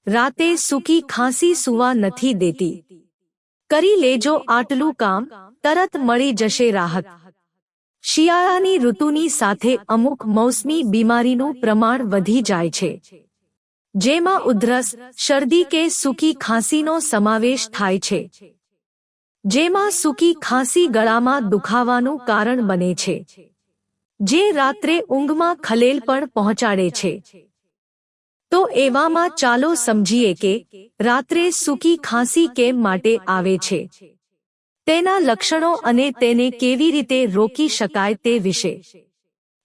રાતે સૂકી ખાંસી સૂવા નથી દેતી। કરી લેજો આટલું કામ, તરત મળી જશે રાહત। શિયાળાની ઋતુની સાથે અમુક મૌસમી બીમારીનું પ્રમાણ વધી જાય છે, જેમાં ઉધરસ, શરદી કે સૂકી ખાંસીનો સમાવેશ થાય છે, જેમાં સૂકી ખાંસી ગળામાં દુખાવાનું કારણ બને છે, જે રાત્રે ઊંઘમાં ખલેલ પણ પહોંચાડે છે। તો એવામાં ચાલો સમજીએ કે રાત્રે સૂકી ખાંસી કેમ માટે આવે છે, તેના લક્ષણો અને તેને કેવી રીતે રોકી શકાય તે વિશે।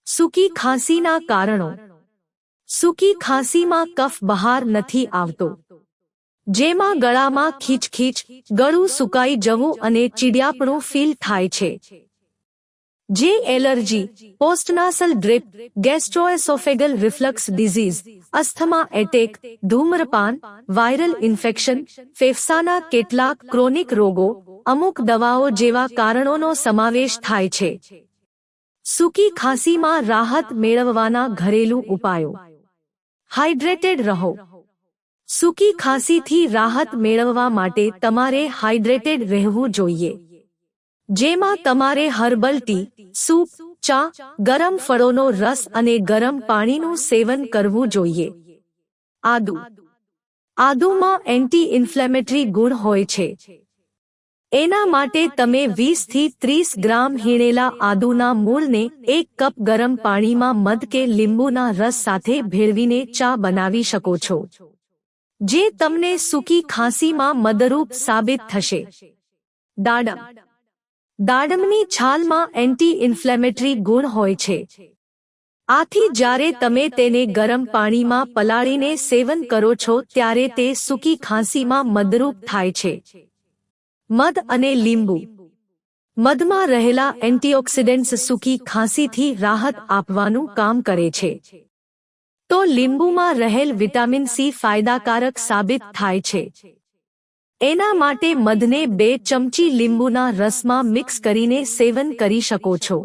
સૂકી ખાંસીના કારણો। સૂકી ખાંસીમાં કફ બહાર નથી આવતો, જેમાં ગળામાં ખીચખીચ, ગળું સુકાઈ જવું અને ચીડિયાપણું ફીલ થાય છે, જે allergy, postnasal drip, gastroesophageal reflux disease, asthma attack, ધૂમ્રપાન, વાયરલ ઇન્ફેક્શન, ફેફસાના કેટલાક ક્રોનિક રોગો, અમુક દવાઓ જેવા કારણોનો સમાવેશ થાય છે। સૂકી ખાંસીમાં રાહત મેળવવાના ઘરેલું ઉપાયો। હાઇડ્રેટેડ રહો। સૂકી ખાંસીથી રાહત મેળવવા માટે તમારે હાઇડ્રેટેડ રહેવું જોઈએ, જેમાં તમારે હર્બલ ટી, સૂપ, ચા, ગરમ ફળોનો રસ અને ગરમ પાણીનું સેવન કરવું જોઈએ। આદુ। આદુમાં એન્ટી ઇન્ફ્લેમેટરી ગુણ હોય છે। એના માટે તમે 20 થી 30 ગ્રામ હીણેલા આદુના મૂળને 1 કપ ગરમ પાણીમાં મધ કે લીંબુના રસ સાથે ભેળવીને ચા બનાવી શકો છો, જે તમને સૂકી ખાંસીમાં મદદરૂપ સાબિત થશે। દાડમ। દાડમની છાલમાં એન્ટી ઇન્ફ્લેમેટરી ગુણ હોય છે, આથી જ્યારે તમે તેને ગરમ પાણીમાં પલાળીને સેવન કરો છો ત્યારે તે સૂકી ખાંસીમાં મદદરૂપ થાય છે। મધ અને લીંબુ। મધમાં રહેલા એન્ટીઓક્સિડન્ટ્સ સૂકી ખાંસીથી રાહત આપવાનું કામ કરે છે, તો લીંબુમાં રહેલ વિટામિન સી ફાયદાકારક સાબિત થાય છે। એના માટે મધને 2 ચમચી લીંબુના રસમાં મિક્સ કરીને સેવન કરી શકો છો।